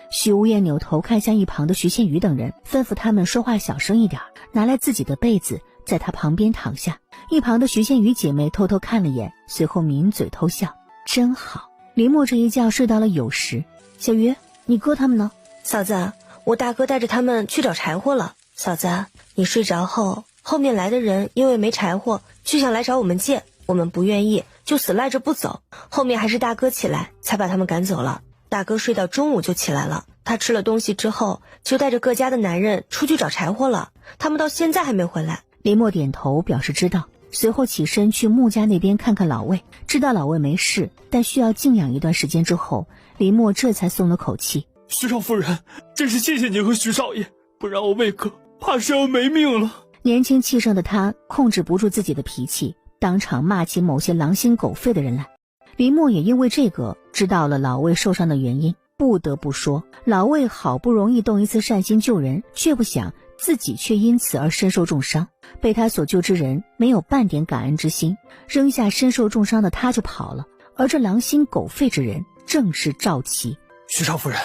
许无厌扭头看向一旁的徐倩瑜等人，吩咐他们说话小声一点，拿来自己的被子，在他旁边躺下。一旁的徐倩瑜姐妹偷偷看了眼，随后抿嘴偷笑，真好。林默这一觉睡到了酉时。小鱼，你哥他们呢？嫂子，我大哥带着他们去找柴火了。嫂子，你睡着后，后面来的人因为没柴火，就想来找我们借，我们不愿意，就死赖着不走。后面还是大哥起来，才把他们赶走了。大哥睡到中午就起来了，他吃了东西之后，就带着各家的男人出去找柴火了。他们到现在还没回来。林默点头表示知道，随后起身去穆家那边看看老魏，知道老魏没事，但需要静养一段时间之后，林默这才松了口气。徐少夫人，真是谢谢您和徐少爷，不然我魏哥怕是要没命了。年轻气盛的他控制不住自己的脾气，当场骂起某些狼心狗肺的人来。林默也因为这个知道了老魏受伤的原因。不得不说，老魏好不容易动一次善心救人，却不想自己却因此而身受重伤。被他所救之人没有半点感恩之心，扔下身受重伤的他就跑了。而这狼心狗肺之人正是赵琦。徐少夫人，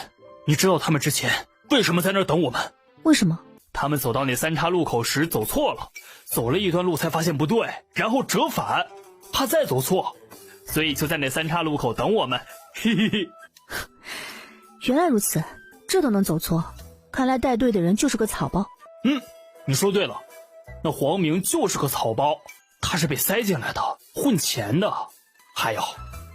你知道他们之前为什么在那儿等我们？为什么？他们走到那3岔路口时走错了，走了一段路才发现不对，然后折返，怕再走错，所以就在那3岔路口等我们。嘿嘿嘿。原来如此，这都能走错，看来带队的人就是个草包。你说对了，那黄明就是个草包，他是被塞进来的，混钱的。还有，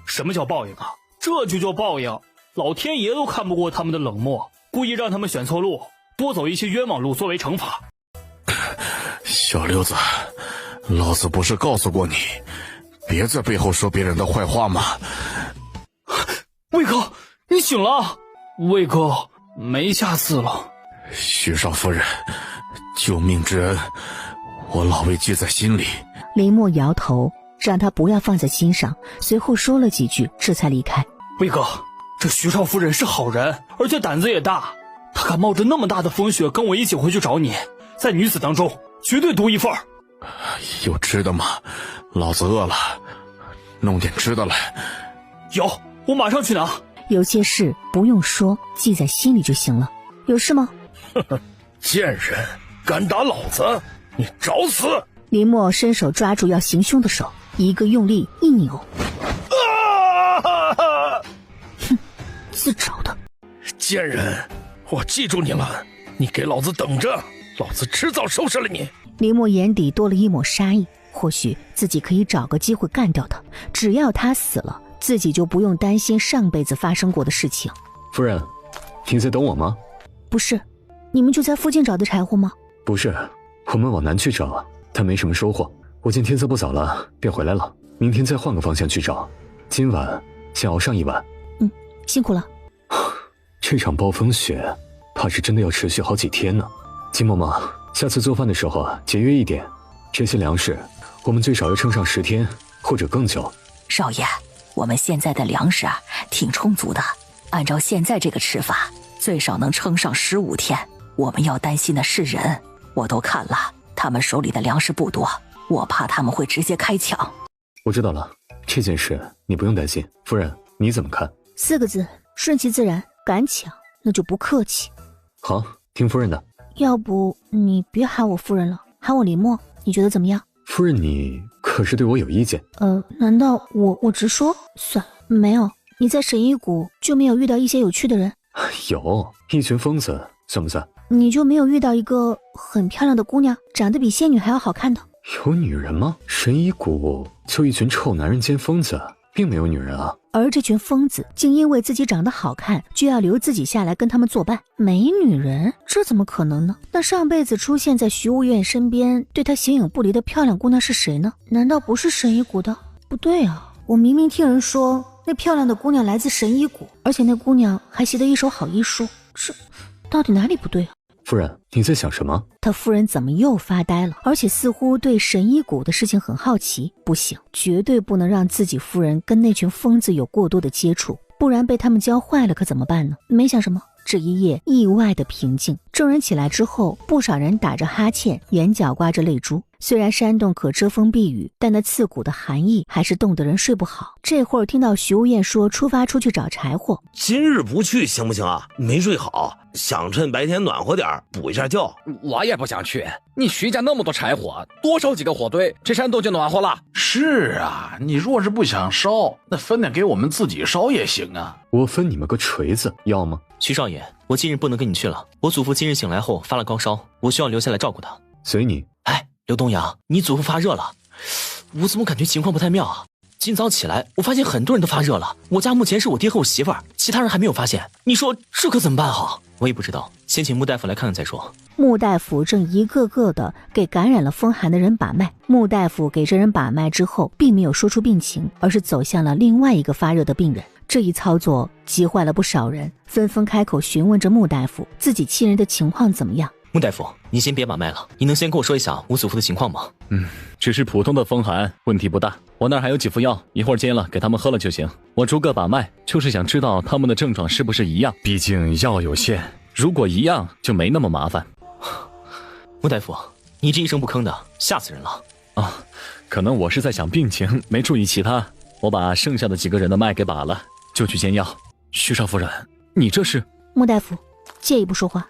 什么叫报应啊？这就叫报应，老天爷都看不过他们的冷漠，故意让他们选错路，多走一些冤枉路作为惩罚。小六子，老子不是告诉过你，别在背后说别人的坏话吗？魏哥，你醒了。魏哥，没下次了。徐少夫人，救命之恩，我老魏记在心里。林默摇头，让他不要放在心上，随后说了几句，这才离开。魏哥，这徐少夫人是好人，而且胆子也大，她敢冒着那么大的风雪跟我一起回去找你，在女子当中绝对独一份。有吃的吗？老子饿了，弄点吃的来。有，我马上去拿。有些事不用说，记在心里就行了。有事吗？贱人，敢打老子，你找死！林默伸手抓住要行凶的手，一个用力一扭。哼，自找的。贱人，我记住你了，你给老子等着，老子迟早收拾了你。林默眼底多了一抹杀意，或许自己可以找个机会干掉他，只要他死了，自己就不用担心上辈子发生过的事情。夫人，你在等我吗？不是，你们就在附近找的柴火吗？不是，我们往南去找，但没什么收获。我见天色不早了，便回来了。明天再换个方向去找，今晚先熬上一晚。辛苦了。这场暴风雪怕是真的要持续好几天呢。金嬷嬷，下次做饭的时候节约一点，这些粮食我们最少要撑上10天或者更久。少爷，我们现在的粮食挺充足的，按照现在这个吃法，最少能撑上15天。我们要担心的是人，我都看了，他们手里的粮食不多，我怕他们会直接开抢。我知道了，这件事你不用担心。夫人，你怎么看？4个字，顺其自然。敢抢，那就不客气。好，听夫人的。要不你别喊我夫人了，喊我林默，你觉得怎么样？夫人，你可是对我有意见？难道我直说？算，没有。你在神医谷就没有遇到一些有趣的人？有，一群疯子，算不算？你就没有遇到一个很漂亮的姑娘，长得比仙女还要好看的？有女人吗？神医谷就一群臭男人兼疯子，并没有女人啊。而这群疯子竟因为自己长得好看，就要留自己下来跟他们作伴。没女人，这怎么可能呢？那上辈子出现在徐无怨身边，对他形影不离的漂亮姑娘是谁呢？难道不是神医谷的？不对啊，我明明听人说那漂亮的姑娘来自神医谷，而且那姑娘还习得一手好医术，这到底哪里不对啊？夫人，你在想什么？他夫人怎么又发呆了？而且似乎对神医谷的事情很好奇。不行，绝对不能让自己夫人跟那群疯子有过多的接触，不然被他们教坏了可怎么办呢？没想什么，这一夜意外的平静。众人起来之后，不少人打着哈欠，眼角挂着泪珠。虽然山洞可遮风避雨，但那刺骨的寒意还是冻得人睡不好。这会儿听到徐无艳说出发出去找柴火，今日不去行不行啊？没睡好，想趁白天暖和点补一下觉。我也不想去，你徐家那么多柴火，多烧几个火堆，这山洞就暖和了。是啊，你若是不想烧，那分点给我们自己烧也行啊。我分你们个锤子，要吗？徐少爷，我今日不能跟你去了，我祖父今日醒来后发了高烧，我需要留下来照顾他。随你。哎，刘东阳，你祖父发热了，我怎么感觉情况不太妙啊？今早起来，我发现很多人都发热了。我家目前是我爹和我媳妇儿，其他人还没有发现。你说这可怎么办好？我也不知道，先请穆大夫来看看再说。穆大夫正一个个的给感染了风寒的人把脉。穆大夫给这人把脉之后，并没有说出病情，而是走向了另外一个发热的病人。这一操作急坏了不少人，纷纷开口询问着穆大夫自己亲人的情况怎么样。穆大夫，你先别把脉了，你能先跟我说一下我祖父的情况吗？只是普通的风寒，问题不大。我那儿还有几副药，一会儿煎了给他们喝了就行。我逐个把脉，就是想知道他们的症状是不是一样，毕竟药有限，如果一样就没那么麻烦。穆大夫，你这一声不吭的，吓死人了啊！可能我是在想病情，没注意其他。我把剩下的几个人的脉给把了，就去煎药。徐少夫人，你这是？穆大夫，借一步说话。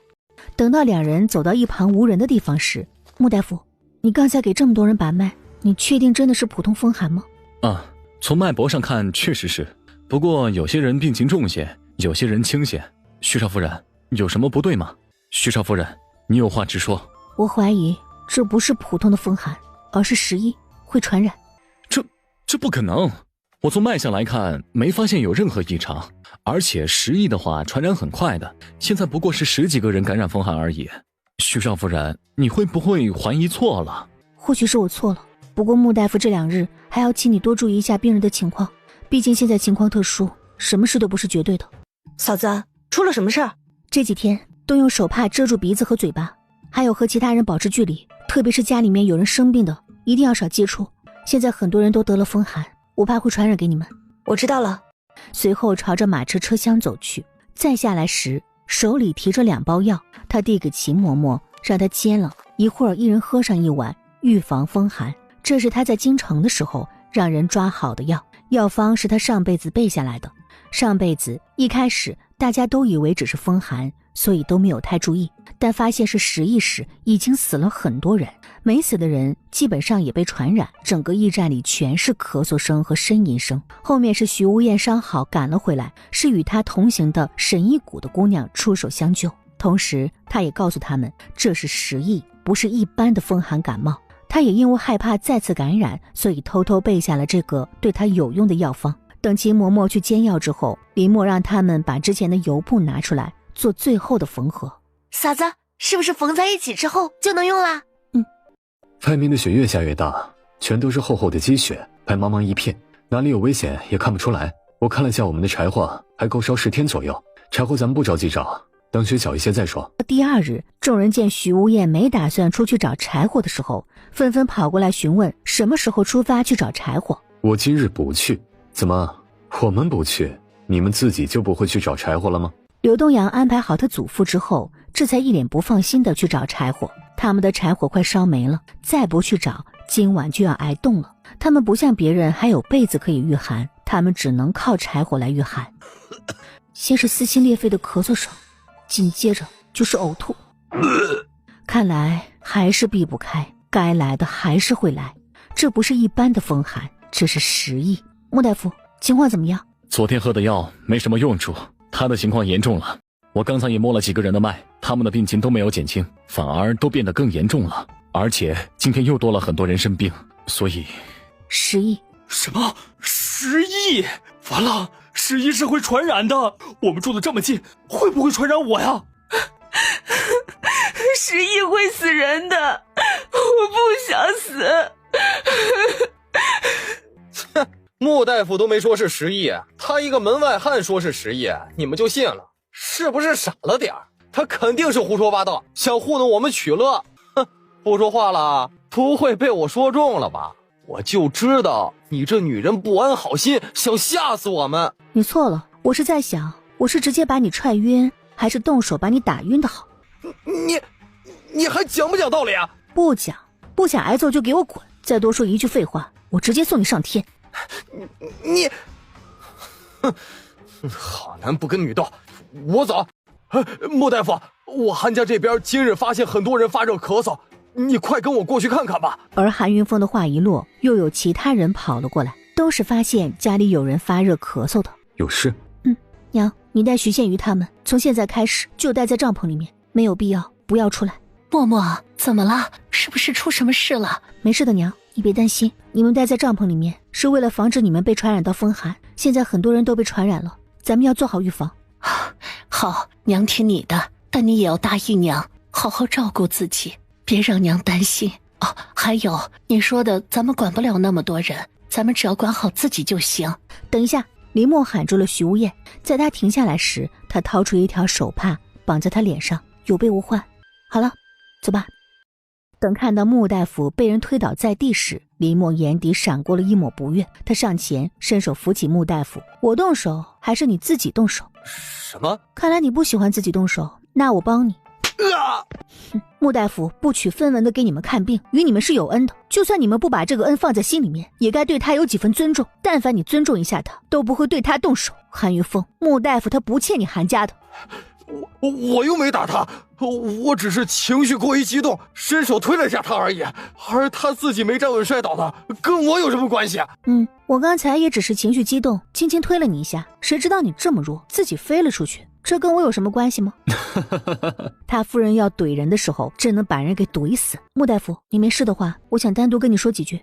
等到两人走到一旁无人的地方时，穆大夫，你刚才给这么多人把脉，你确定真的是普通风寒吗？啊，从脉搏上看确实是，不过有些人病情重些，有些人轻些。徐少夫人，有什么不对吗？徐少夫人，你有话直说。我怀疑这不是普通的风寒，而是实疫，会传染。这不可能，我从脉象来看没发现有任何异常，而且实疫的话传染很快的，现在不过是10几个人感染风寒而已。徐少夫人，你会不会怀疑错了？或许是我错了，不过穆大夫这2日还要请你多注意一下病人的情况，毕竟现在情况特殊，什么事都不是绝对的。嫂子，出了什么事儿？这几天都用手帕遮住鼻子和嘴巴，还有和其他人保持距离，特别是家里面有人生病的，一定要少接触。现在很多人都得了风寒，我怕会传染给你们。我知道了。随后朝着马车车厢走去，再下来时手里提着2包药，他递给秦嬷嬷，让她煎了，一会儿一人喝上1碗，预防风寒。这是他在京城的时候让人抓好的药，药方是他上辈子背下来的。上辈子一开始大家都以为只是风寒，所以都没有太注意，但发现是实疫时已经死了很多人，没死的人基本上也被传染，整个驿站里全是咳嗽声和呻吟声。后面是徐无艳伤好赶了回来，是与他同行的沈一谷的姑娘出手相救，同时他也告诉他们这是实疫，不是一般的风寒感冒。他也因为害怕再次感染，所以偷偷备下了这个对他有用的药方。等秦嬷嬷去煎药之后，林默让他们把之前的油布拿出来做最后的缝合。嫂子，是不是缝在一起之后就能用啦？外面的雪越下越大，全都是厚厚的积雪，白茫茫一片，哪里有危险也看不出来。我看了下我们的柴火，还够烧10天左右。柴火咱们不着急找，等雪小一些再说。第2日，众人见徐无艳没打算出去找柴火的时候，纷纷跑过来询问什么时候出发去找柴火。我今日不去。怎么，我们不去，你们自己就不会去找柴火了吗？刘东阳安排好他祖父之后，这才一脸不放心的去找柴火。他们的柴火快烧没了，再不去找，今晚就要挨冻了。他们不像别人还有被子可以御寒，他们只能靠柴火来御寒。先是撕心裂肺的咳嗽声，紧接着就是呕吐。看来还是避不开，该来的还是会来。这不是一般的风寒，这是实疫。穆大夫，情况怎么样？昨天喝的药没什么用处，他的情况严重了。我刚才也摸了几个人的脉，他们的病情都没有减轻，反而都变得更严重了。而且今天又多了很多人生病，所以实疫。什么？实疫？完了，实疫是会传染的。我们住的这么近，会不会传染我呀？实疫会死人的，我不想死。穆大夫都没说是实疫，他一个门外汉说是实疫，你们就信了？是不是傻了点儿？他肯定是胡说八道，想糊弄我们取乐。哼，不说话了，不会被我说中了吧？我就知道你这女人不安好心，想吓死我们。你错了，我是在想，我是直接把你踹晕，还是动手把你打晕的好？你还讲不讲道理啊？不讲，不想挨揍就给我滚！再多说一句废话，我直接送你上天。你，哼，好男不跟女斗，我走。穆大夫，我韩家这边今日发现很多人发热咳嗽，你快跟我过去看看吧。而韩云峰的话一落，又有其他人跑了过来，都是发现家里有人发热咳嗽的。有事？娘，你带徐宪瑜他们从现在开始就待在帐篷里面，没有必要不要出来。嬷嬷，怎么了？是不是出什么事了？没事的，娘，你别担心。你们待在帐篷里面是为了防止你们被传染到风寒，现在很多人都被传染了，咱们要做好预防。好，娘听你的，但你也要答应娘，好好照顾自己，别让娘担心。哦，还有你说的，咱们管不了那么多人，咱们只要管好自己就行。等一下，林默喊住了徐无艳，在他停下来时，他掏出一条手帕绑在他脸上，有备无患。好了，走吧。等看到穆大夫被人推倒在地时，林默眼底闪过了一抹不悦，他上前伸手扶起穆大夫。我动手还是你自己动手？什么？看来你不喜欢自己动手，那我帮你。穆大夫不取分文的给你们看病，与你们是有恩的。就算你们不把这个恩放在心里面，也该对他有几分尊重。但凡你尊重一下他，都不会对他动手。韩玉凤，穆大夫他不欠你韩家的。我又没打他，我只是情绪过于激动，伸手推了一下他而已，而他自己没站稳摔倒的，跟我有什么关系？我刚才也只是情绪激动，轻轻推了你一下，谁知道你这么弱，自己飞了出去，这跟我有什么关系吗？他夫人要怼人的时候，真能把人给怼死。穆大夫，你没事的话，我想单独跟你说几句。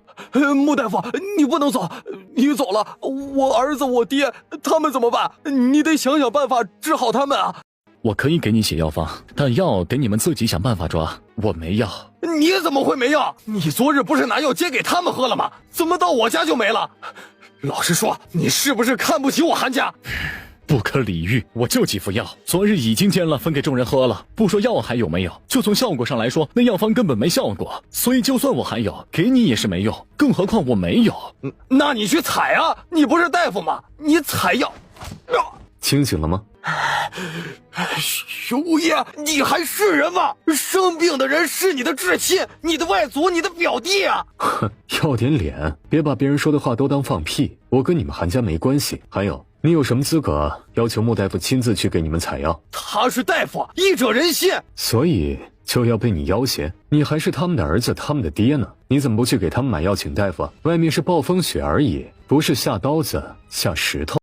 穆大夫，你不能走，你走了，我儿子我爹他们怎么办？你得想想办法治好他们啊！我可以给你写药方，但药得你们自己想办法抓，我没药。你怎么会没药？你昨日不是拿药接给他们喝了吗？怎么到我家就没了？老实说，你是不是看不起我韩家？不可理喻，我就几副药，昨日已经煎了分给众人喝了。不说药还有没有，就从效果上来说，那药方根本没效果，所以就算我还有，给你也是没用，更何况我没有。那你去采啊，你不是大夫吗？你采药。清醒了吗？兄爷，你还是人吗？生病的人是你的至亲，你的外祖，你的表弟啊！哼，要点脸，别把别人说的话都当放屁。我跟你们韩家没关系。还有，你有什么资格要求穆大夫亲自去给你们采药？他是大夫，医者仁心，所以就要被你要挟。你还是他们的儿子，他们的爹呢，你怎么不去给他们买药请大夫？外面是暴风雪而已，不是下刀子下石头。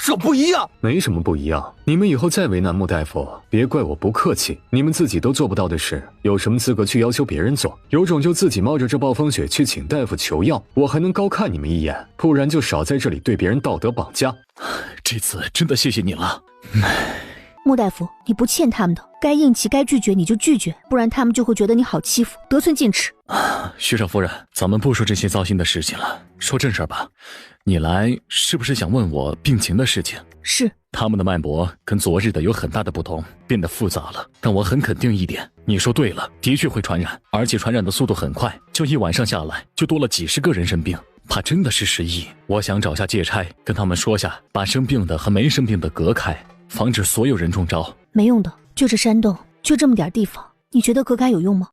这不一样。没什么不一样，你们以后再为难穆大夫，别怪我不客气。你们自己都做不到的事，有什么资格去要求别人做？有种就自己冒着这暴风雪去请大夫求药，我还能高看你们一眼，不然就少在这里对别人道德绑架。这次真的谢谢你了。穆大夫，你不欠他们的，该硬气该拒绝你就拒绝，不然他们就会觉得你好欺负，得寸进尺。徐少夫人，咱们不说这些糟心的事情了，说正事吧。你来是不是想问我病情的事情？是。他们的脉搏跟昨日的有很大的不同，变得复杂了。但我很肯定一点，你说对了，的确会传染，而且传染的速度很快，就一晚上下来，就多了几十个人生病。怕真的是失忆。我想找下借差，跟他们说下，把生病的和没生病的隔开，防止所有人中招。没用的，就这山洞，就这么点地方，你觉得隔开有用吗？